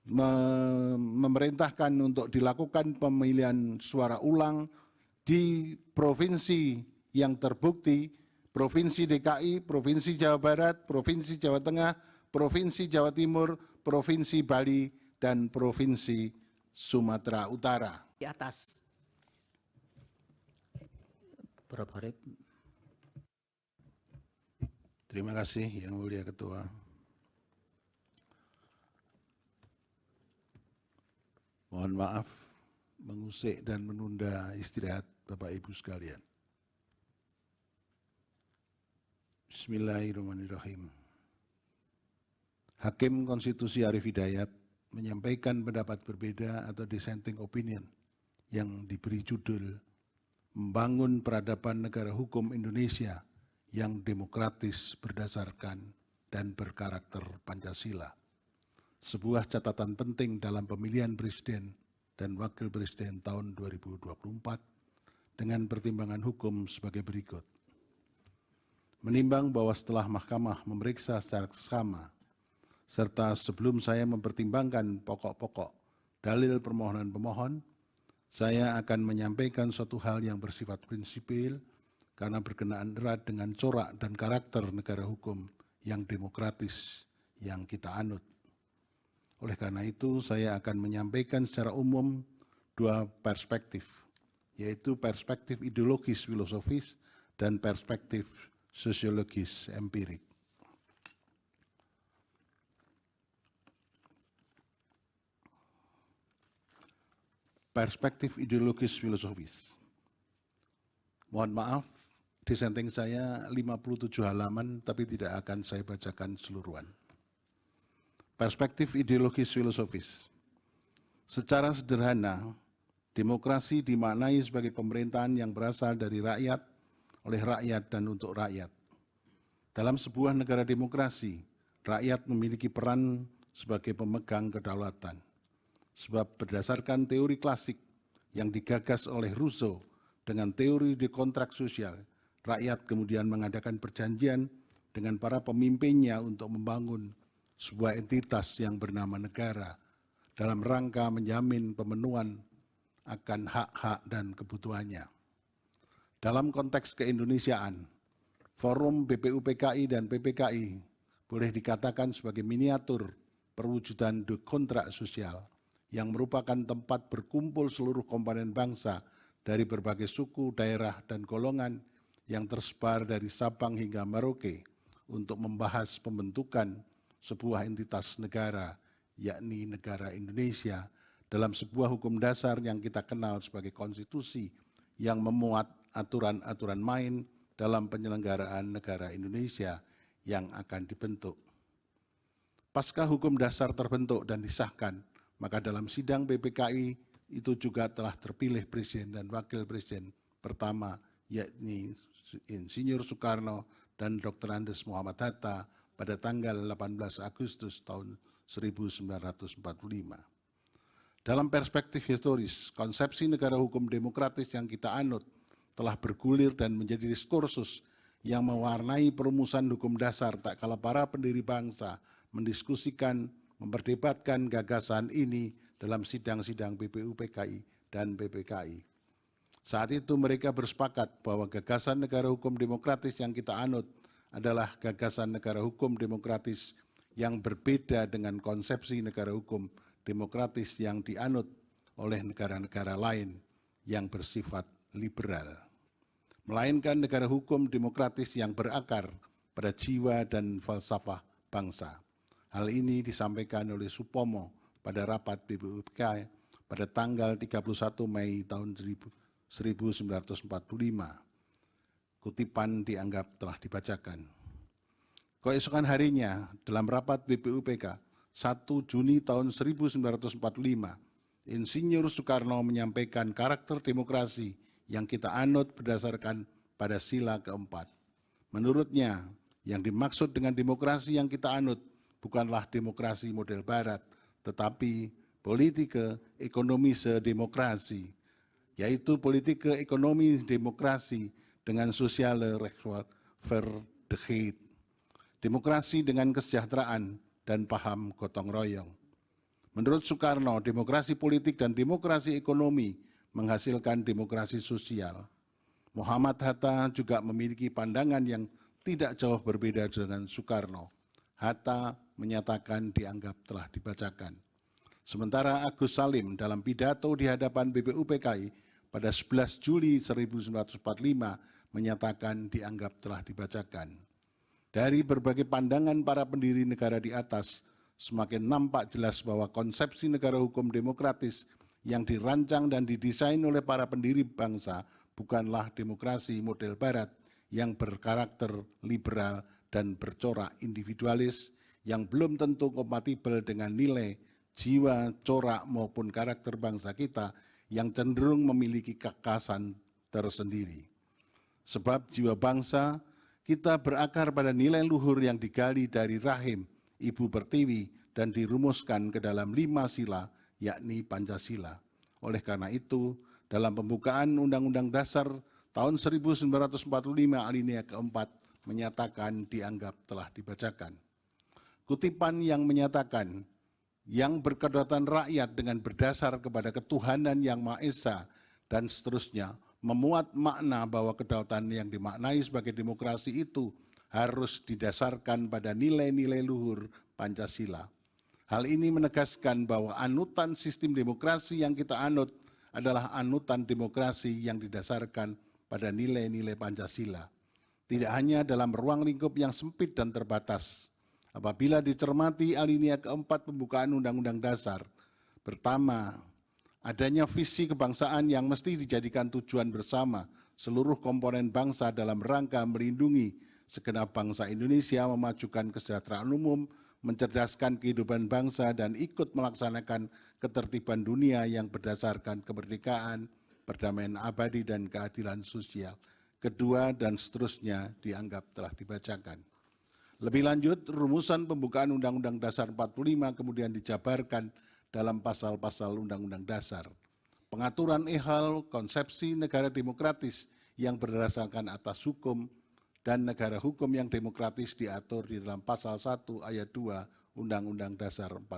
memerintahkan untuk dilakukan pemilihan suara ulang di provinsi yang terbukti, Provinsi DKI, Provinsi Jawa Barat, Provinsi Jawa Tengah, Provinsi Jawa Timur, Provinsi Bali, dan Provinsi Sumatera Utara. Di atas. Prof. Harip. Terima kasih Yang Mulia Ketua. Mohon maaf mengusik dan menunda istirahat Bapak Ibu sekalian. Bismillahirrahmanirrahim. Hakim Konstitusi Arief Hidayat menyampaikan pendapat berbeda atau dissenting opinion yang diberi judul Membangun Peradaban Negara Hukum Indonesia yang Demokratis Berdasarkan dan Berkarakter Pancasila. Sebuah catatan penting dalam pemilihan presiden dan wakil presiden tahun 2024 dengan pertimbangan hukum sebagai berikut. Menimbang bahwa setelah Mahkamah memeriksa secara seksama, serta sebelum saya mempertimbangkan pokok-pokok dalil permohonan pemohon, saya akan menyampaikan suatu hal yang bersifat prinsipil karena berkenaan erat dengan corak dan karakter negara hukum yang demokratis yang kita anut. Oleh karena itu, saya akan menyampaikan secara umum dua perspektif, yaitu perspektif ideologis filosofis dan perspektif sosiologis empirik. Perspektif ideologis filosofis. Mohon maaf, dissenting saya 57 halaman, tapi tidak akan saya bacakan seluruhan. Perspektif ideologis filosofis. Secara sederhana, demokrasi dimaknai sebagai pemerintahan yang berasal dari rakyat, oleh rakyat dan untuk rakyat. Dalam sebuah negara demokrasi, rakyat memiliki peran sebagai pemegang kedaulatan. Sebab berdasarkan teori klasik yang digagas oleh Rousseau dengan teori di kontrak sosial, rakyat kemudian mengadakan perjanjian dengan para pemimpinnya untuk membangun sebuah entitas yang bernama negara dalam rangka menjamin pemenuhan akan hak-hak dan kebutuhannya. Dalam konteks keindonesiaan, Forum BPUPKI dan PPKI boleh dikatakan sebagai miniatur perwujudan kontrak sosial yang merupakan tempat berkumpul seluruh komponen bangsa dari berbagai suku, daerah, dan golongan yang tersebar dari Sabang hingga Merauke untuk membahas pembentukan sebuah entitas negara, yakni negara Indonesia, dalam sebuah hukum dasar yang kita kenal sebagai konstitusi yang memuat aturan-aturan main dalam penyelenggaraan negara Indonesia yang akan dibentuk. Pasca hukum dasar terbentuk dan disahkan, maka dalam sidang PPKI itu juga telah terpilih presiden dan wakil presiden pertama, yakni Insinyur Soekarno dan Dr. Andes Muhammad Hatta pada tanggal 18 Agustus tahun 1945. Dalam perspektif historis, konsepsi negara hukum demokratis yang kita anut telah bergulir dan menjadi diskursus yang mewarnai perumusan hukum dasar tak kala para pendiri bangsa mendiskusikan, memperdebatkan gagasan ini dalam sidang-sidang BPUPKI dan PPKI. Saat itu mereka bersepakat bahwa gagasan negara hukum demokratis yang kita anut adalah gagasan negara hukum demokratis yang berbeda dengan konsepsi negara hukum demokratis yang dianut oleh negara-negara lain yang bersifat liberal. Melainkan negara hukum demokratis yang berakar pada jiwa dan falsafah bangsa. Hal ini disampaikan oleh Supomo pada rapat BPUPKI pada tanggal 31 Mei tahun 1945. Kutipan dianggap telah dibacakan. Keesokan harinya dalam rapat BPUPK 1 Juni tahun 1945, Insinyur Soekarno menyampaikan karakter demokrasi yang kita anut berdasarkan pada sila keempat. Menurutnya, yang dimaksud dengan demokrasi yang kita anut bukanlah demokrasi model barat, tetapi politik ekonomi sedemokrasi, yaitu politik ekonomi demokrasi dengan sosiale rechtvaardigheid, demokrasi dengan kesejahteraan dan paham gotong royong. Menurut Soekarno, demokrasi politik dan demokrasi ekonomi menghasilkan demokrasi sosial. Muhammad Hatta juga memiliki pandangan yang tidak jauh berbeda dengan Soekarno. Hatta menyatakan dianggap telah dibacakan. Sementara Agus Salim dalam pidato di hadapan BPUPKI pada 11 Juli 1945 menyatakan dianggap telah dibacakan. Dari berbagai pandangan para pendiri negara di atas, semakin nampak jelas bahwa konsepsi negara hukum demokratis yang dirancang dan didesain oleh para pendiri bangsa bukanlah demokrasi model barat yang berkarakter liberal dan bercorak individualis yang belum tentu kompatibel dengan nilai, jiwa, corak maupun karakter bangsa kita yang cenderung memiliki kekhasan tersendiri. Sebab jiwa bangsa kita berakar pada nilai luhur yang digali dari rahim Ibu Pertiwi dan dirumuskan ke dalam 5 sila, yakni Pancasila. Oleh karena itu, dalam pembukaan Undang-Undang Dasar tahun 1945 alinea keempat menyatakan dianggap telah dibacakan. Kutipan yang menyatakan, yang berkedaulatan rakyat dengan berdasar kepada ketuhanan yang Maha Esa dan seterusnya, memuat makna bahwa kedaulatan yang dimaknai sebagai demokrasi itu harus didasarkan pada nilai-nilai luhur Pancasila. Hal ini menegaskan bahwa anutan sistem demokrasi yang kita anut adalah anutan demokrasi yang didasarkan pada nilai-nilai Pancasila. Tidak hanya dalam ruang lingkup yang sempit dan terbatas. Apabila dicermati alinea keempat pembukaan Undang-Undang Dasar, pertama, adanya visi kebangsaan yang mesti dijadikan tujuan bersama seluruh komponen bangsa dalam rangka melindungi segenap bangsa Indonesia, memajukan kesejahteraan umum, mencerdaskan kehidupan bangsa, dan ikut melaksanakan ketertiban dunia yang berdasarkan kemerdekaan, perdamaian abadi, dan keadilan sosial. Kedua, dan seterusnya dianggap telah dibacakan. Lebih lanjut, rumusan pembukaan Undang-Undang Dasar 45 kemudian dijabarkan dalam pasal-pasal Undang-Undang Dasar. Pengaturan ehal konsepsi negara demokratis yang berdasarkan atas hukum dan negara hukum yang demokratis diatur di dalam pasal 1 ayat 2 Undang-Undang Dasar 45.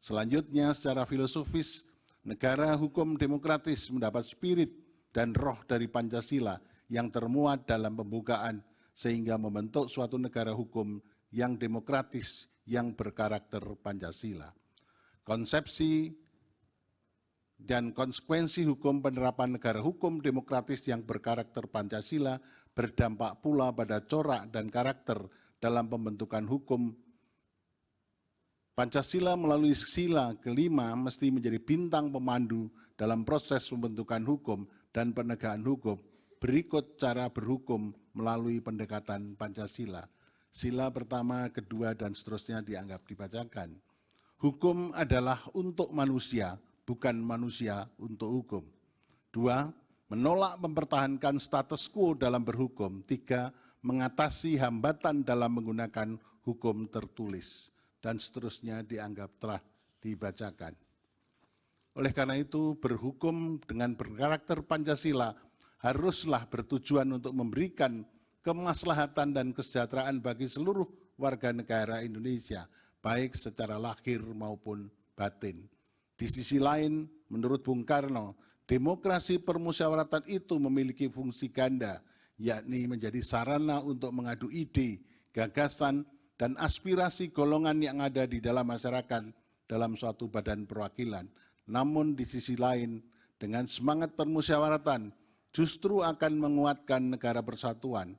Selanjutnya, secara filosofis, negara hukum demokratis mendapat spirit dan roh dari Pancasila yang termuat dalam pembukaan sehingga membentuk suatu negara hukum yang demokratis yang berkarakter Pancasila. Konsepsi dan konsekuensi hukum penerapan negara hukum demokratis yang berkarakter Pancasila berdampak pula pada corak dan karakter dalam pembentukan hukum. Pancasila melalui sila kelima mesti menjadi bintang pemandu dalam proses pembentukan hukum dan penegakan hukum. Berikut cara berhukum melalui pendekatan Pancasila. Sila pertama, kedua, dan seterusnya dianggap dibacakan. Hukum adalah untuk manusia, bukan manusia untuk hukum. 2. Menolak mempertahankan status quo dalam berhukum. 3. Mengatasi hambatan dalam menggunakan hukum tertulis. Dan seterusnya dianggap telah dibacakan. Oleh karena itu, berhukum dengan berkarakter Pancasila haruslah bertujuan untuk memberikan kemaslahatan dan kesejahteraan bagi seluruh warga negara Indonesia, baik secara lahir maupun batin. Di sisi lain, menurut Bung Karno, demokrasi permusyawaratan itu memiliki fungsi ganda, yakni menjadi sarana untuk mengadu ide, gagasan, dan aspirasi golongan yang ada di dalam masyarakat dalam suatu badan perwakilan. Namun di sisi lain, dengan semangat permusyawaratan justru akan menguatkan negara persatuan.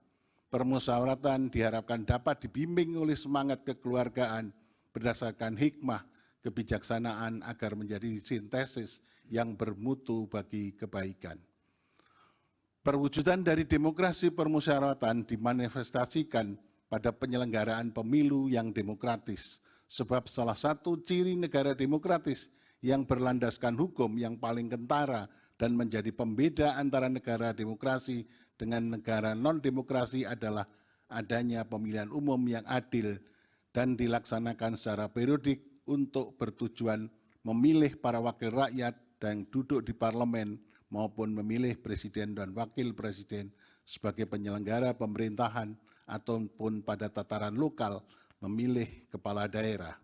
Permusyawaratan diharapkan dapat dibimbing oleh semangat kekeluargaan berdasarkan hikmah, kebijaksanaan agar menjadi sintesis yang bermutu bagi kebaikan. Perwujudan dari demokrasi permusyawaratan dimanifestasikan pada penyelenggaraan pemilu yang demokratis, sebab salah satu ciri negara demokratis yang berlandaskan hukum yang paling kentara dan menjadi pembeda antara negara demokrasi dengan negara non-demokrasi adalah adanya pemilihan umum yang adil dan dilaksanakan secara periodik untuk bertujuan memilih para wakil rakyat dan duduk di parlemen maupun memilih presiden dan wakil presiden sebagai penyelenggara pemerintahan ataupun pada tataran lokal memilih kepala daerah.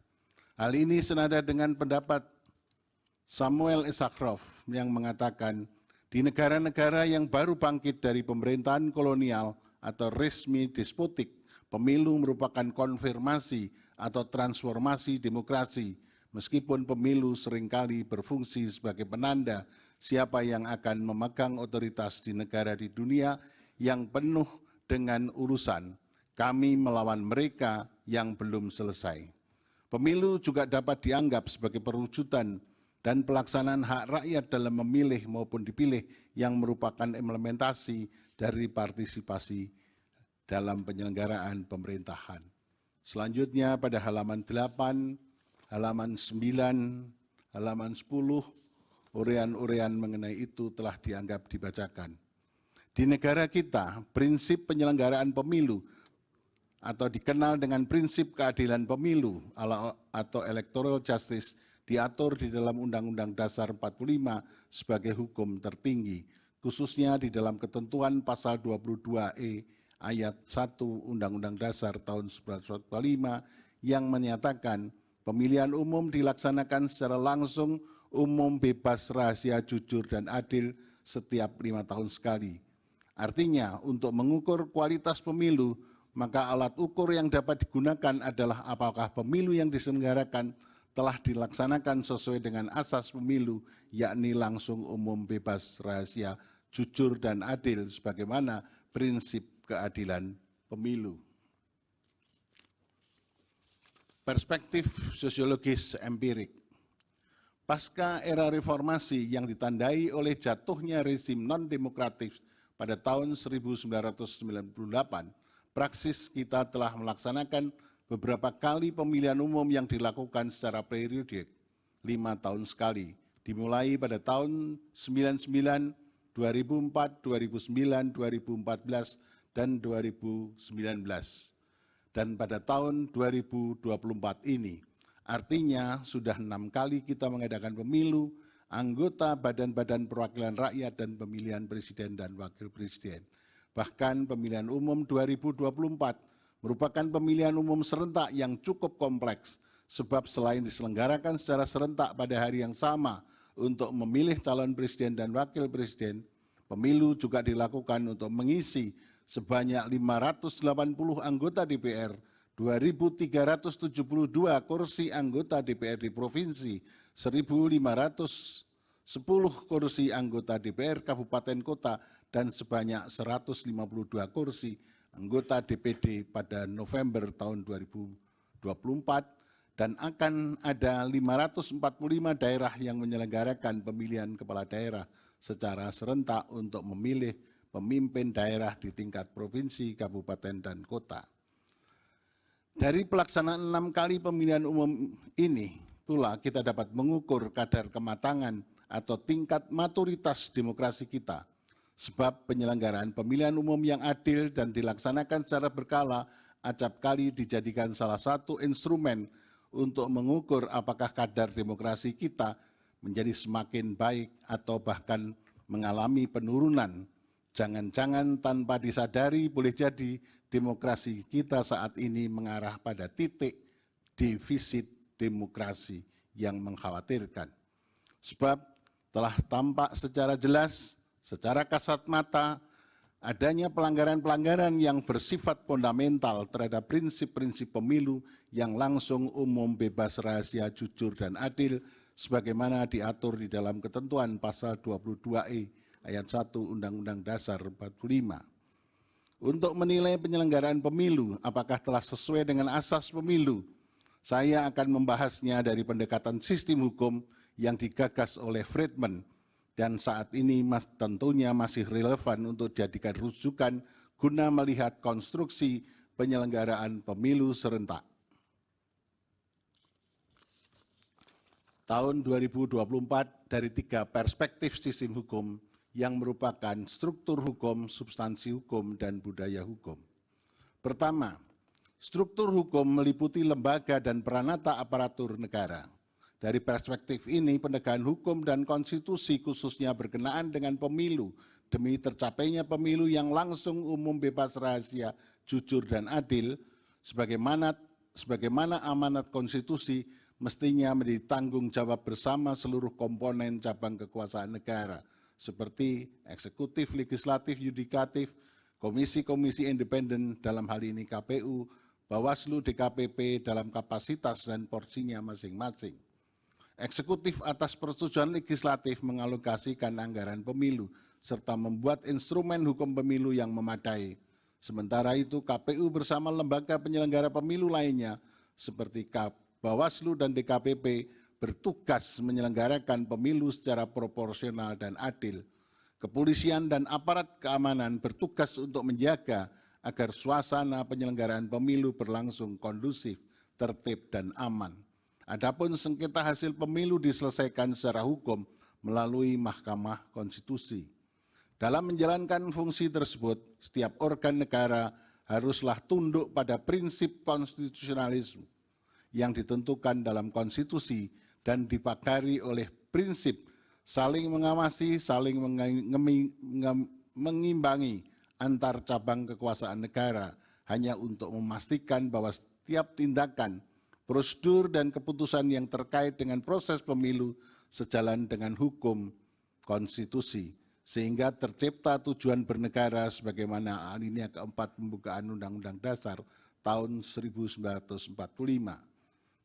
Hal ini senada dengan pendapat Samuel Issacharoff yang mengatakan, di negara-negara yang baru bangkit dari pemerintahan kolonial atau resmi despotik, pemilu merupakan konfirmasi atau transformasi demokrasi, meskipun pemilu seringkali berfungsi sebagai penanda siapa yang akan memegang otoritas di negara di dunia yang penuh dengan urusan kami melawan mereka yang belum selesai. Pemilu juga dapat dianggap sebagai perwujudan dan pelaksanaan hak rakyat dalam memilih maupun dipilih yang merupakan implementasi dari partisipasi dalam penyelenggaraan pemerintahan. Selanjutnya pada halaman 8, halaman 9, halaman 10, urean-urean mengenai itu telah dianggap dibacakan. Di negara kita, prinsip penyelenggaraan pemilu atau dikenal dengan prinsip keadilan pemilu atau electoral justice diatur di dalam Undang-Undang Dasar 45 sebagai hukum tertinggi, khususnya di dalam ketentuan pasal 22E ayat 1 Undang-Undang Dasar tahun 1945 yang menyatakan pemilihan umum dilaksanakan secara langsung, umum, bebas, rahasia, jujur, dan adil setiap 5 tahun sekali. Artinya, untuk mengukur kualitas pemilu, maka alat ukur yang dapat digunakan adalah apakah pemilu yang diselenggarakan telah dilaksanakan sesuai dengan asas pemilu, yakni langsung, umum, bebas, rahasia, jujur, dan adil sebagaimana prinsip keadilan pemilu. Perspektif sosiologis empirik. Pasca era reformasi yang ditandai oleh jatuhnya rezim non-demokratis pada tahun 1998, praksis kita telah melaksanakan beberapa kali pemilihan umum yang dilakukan secara periodik 5 tahun sekali, dimulai pada tahun 99, 2004, 2009, 2014, dan 2019. Dan pada tahun 2024 ini, artinya sudah 6 kali kita mengadakan pemilu, anggota badan-badan perwakilan rakyat dan pemilihan presiden dan wakil presiden. Bahkan pemilihan umum 2024 merupakan pemilihan umum serentak yang cukup kompleks, sebab selain diselenggarakan secara serentak pada hari yang sama untuk memilih calon presiden dan wakil presiden, pemilu juga dilakukan untuk mengisi sebanyak 580 anggota DPR, 2.372 kursi anggota DPR di provinsi, 1.510 kursi anggota DPR kabupaten kota, dan sebanyak 152 kursi anggota DPD pada November tahun 2024, dan akan ada 545 daerah yang menyelenggarakan pemilihan kepala daerah secara serentak untuk memilih pemimpin daerah di tingkat provinsi, kabupaten, dan kota. Dari pelaksanaan 6 kali pemilihan umum ini pula kita dapat mengukur kadar kematangan atau tingkat maturitas demokrasi kita. Sebab penyelenggaraan pemilihan umum yang adil dan dilaksanakan secara berkala acap kali dijadikan salah satu instrumen untuk mengukur apakah kadar demokrasi kita menjadi semakin baik atau bahkan mengalami penurunan. Jangan-jangan tanpa disadari boleh jadi demokrasi kita saat ini mengarah pada titik defisit demokrasi yang mengkhawatirkan. Sebab telah tampak secara jelas, secara kasat mata, adanya pelanggaran-pelanggaran yang bersifat fundamental terhadap prinsip-prinsip pemilu yang langsung, umum, bebas, rahasia, jujur, dan adil sebagaimana diatur di dalam ketentuan pasal 22E ayat 1 Undang-Undang Dasar 45. Untuk menilai penyelenggaraan pemilu apakah telah sesuai dengan asas pemilu, saya akan membahasnya dari pendekatan sistem hukum yang digagas oleh Friedman, dan saat ini tentunya masih relevan untuk dijadikan rujukan guna melihat konstruksi penyelenggaraan pemilu serentak. Tahun 2024 dari 3 perspektif sistem hukum yang merupakan struktur hukum, substansi hukum, dan budaya hukum. Pertama, struktur hukum meliputi lembaga dan peranata aparatur negara. Dari perspektif ini, penegakan hukum dan konstitusi khususnya berkenaan dengan pemilu demi tercapainya pemilu yang langsung, umum, bebas, rahasia, jujur, dan adil, sebagaimana amanat konstitusi mestinya menjadi tanggung jawab bersama seluruh komponen cabang kekuasaan negara, seperti eksekutif, legislatif, yudikatif, komisi-komisi independen, dalam hal ini KPU, Bawaslu, DKPP dalam kapasitas dan porsinya masing-masing. Eksekutif atas persetujuan legislatif mengalokasikan anggaran pemilu, serta membuat instrumen hukum pemilu yang memadai. Sementara itu KPU bersama lembaga penyelenggara pemilu lainnya seperti Bawaslu dan DKPP bertugas menyelenggarakan pemilu secara proporsional dan adil. Kepolisian dan aparat keamanan bertugas untuk menjaga agar suasana penyelenggaraan pemilu berlangsung kondusif, tertib, dan aman. Adapun sengketa hasil pemilu diselesaikan secara hukum melalui Mahkamah Konstitusi. Dalam menjalankan fungsi tersebut, setiap organ negara haruslah tunduk pada prinsip konstitusionalisme yang ditentukan dalam konstitusi dan dipagari oleh prinsip saling mengawasi, saling mengimbangi antar cabang kekuasaan negara hanya untuk memastikan bahwa setiap tindakan, prosedur, dan keputusan yang terkait dengan proses pemilu sejalan dengan hukum konstitusi, sehingga tercipta tujuan bernegara sebagaimana alinea keempat pembukaan Undang-Undang Dasar tahun 1945.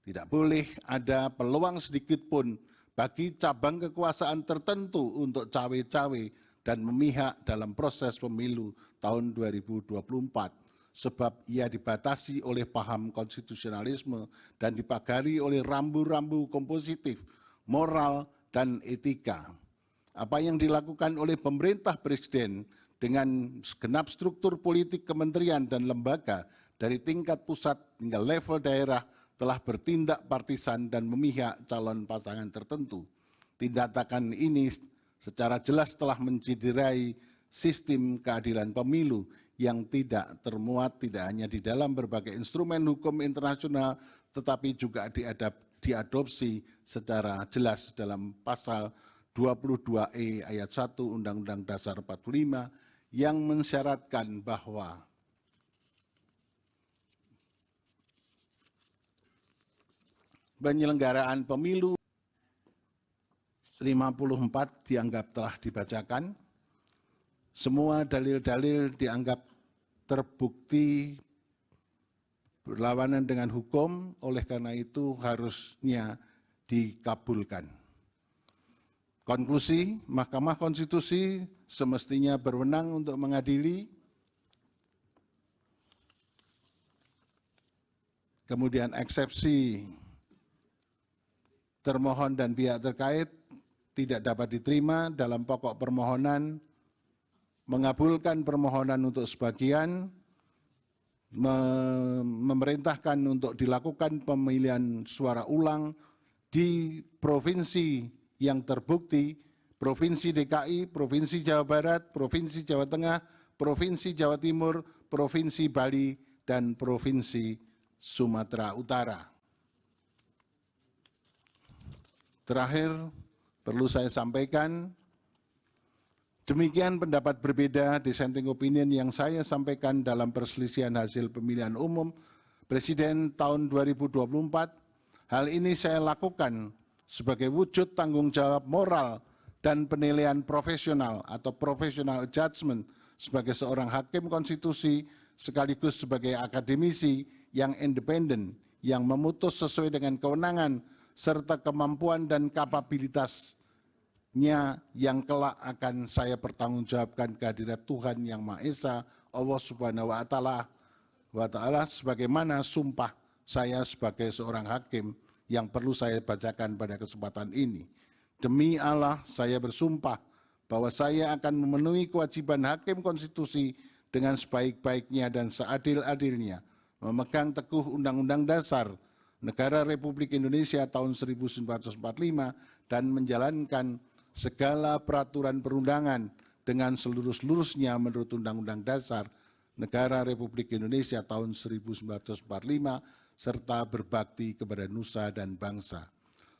Tidak boleh ada peluang sedikit pun bagi cabang kekuasaan tertentu untuk cawe-cawe dan memihak dalam proses pemilu tahun 2024, sebab ia dibatasi oleh paham konstitusionalisme dan dipagari oleh rambu-rambu kompositif, moral, dan etika. Apa yang dilakukan oleh pemerintah presiden dengan segenap struktur politik kementerian dan lembaga dari tingkat pusat hingga level daerah telah bertindak partisan dan memihak calon pasangan tertentu. Tindakan ini secara jelas telah menciderai sistem keadilan pemilu yang tidak termuat tidak hanya di dalam berbagai instrumen hukum internasional, tetapi juga diadopsi secara jelas dalam pasal 22E ayat 1 Undang-Undang Dasar 45 yang mensyaratkan bahwa penyelenggaraan pemilu 54 dianggap telah dibacakan, semua dalil-dalil dianggap terbukti berlawanan dengan hukum, oleh karena itu harusnya dikabulkan. Konklusi, Mahkamah Konstitusi semestinya berwenang untuk mengadili, kemudian eksepsi termohon dan pihak terkait tidak dapat diterima dalam pokok permohonan, mengabulkan permohonan untuk sebagian, memerintahkan untuk dilakukan pemilihan suara ulang di provinsi yang terbukti, Provinsi DKI, Provinsi Jawa Barat, Provinsi Jawa Tengah, Provinsi Jawa Timur, Provinsi Bali, dan Provinsi Sumatera Utara. Terakhir, perlu saya sampaikan, demikian pendapat berbeda dissenting opinion yang saya sampaikan dalam perselisihan hasil pemilihan umum Presiden tahun 2024. Hal ini saya lakukan sebagai wujud tanggung jawab moral dan penilaian profesional atau professional judgment sebagai seorang hakim konstitusi sekaligus sebagai akademisi yang independen yang memutus sesuai dengan kewenangan serta kemampuan dan kapabilitasnya yang kelak akan saya pertanggungjawabkan kehadirat Tuhan Yang Maha Esa, Allah Subhanahu wa Ta'ala, sebagaimana sumpah saya sebagai seorang hakim yang perlu saya bacakan pada kesempatan ini. Demi Allah, saya bersumpah bahwa saya akan memenuhi kewajiban hakim konstitusi dengan sebaik-baiknya dan seadil-adilnya, memegang teguh Undang-Undang Dasar Negara Republik Indonesia tahun 1945 dan menjalankan segala peraturan perundangan dengan seluruh-seluruhnya menurut Undang-Undang Dasar Negara Republik Indonesia tahun 1945 serta berbakti kepada nusa dan bangsa.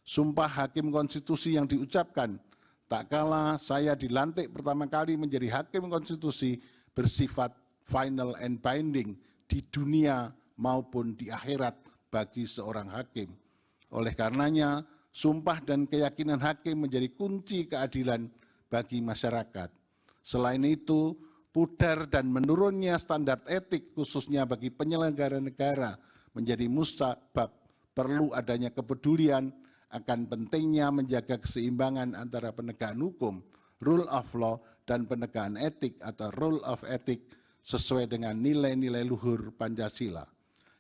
Sumpah hakim konstitusi yang diucapkan tak kala saya dilantik pertama kali menjadi hakim konstitusi bersifat final and binding di dunia maupun di akhirat bagi seorang hakim. Oleh karenanya, sumpah dan keyakinan hakim menjadi kunci keadilan bagi masyarakat. Selain itu, pudar dan menurunnya standar etik khususnya bagi penyelenggara negara menjadi musabab perlu adanya kepedulian akan pentingnya menjaga keseimbangan antara penegakan hukum, rule of law, dan penegakan etik atau rule of ethic sesuai dengan nilai-nilai luhur Pancasila.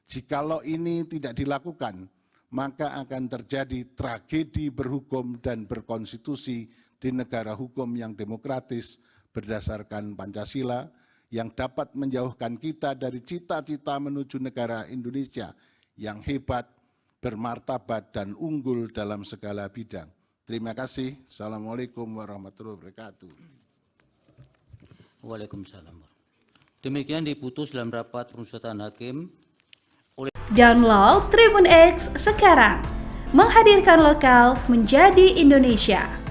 Jikalau ini tidak dilakukan, maka akan terjadi tragedi berhukum dan berkonstitusi di negara hukum yang demokratis berdasarkan Pancasila yang dapat menjauhkan kita dari cita-cita menuju negara Indonesia yang hebat, bermartabat, dan unggul dalam segala bidang. Terima kasih. Assalamualaikum warahmatullahi wabarakatuh. Waalaikumsalam. Demikian diputus dalam rapat permusyawaratan hakim. Download Tribun X sekarang, menghadirkan lokal menjadi Indonesia.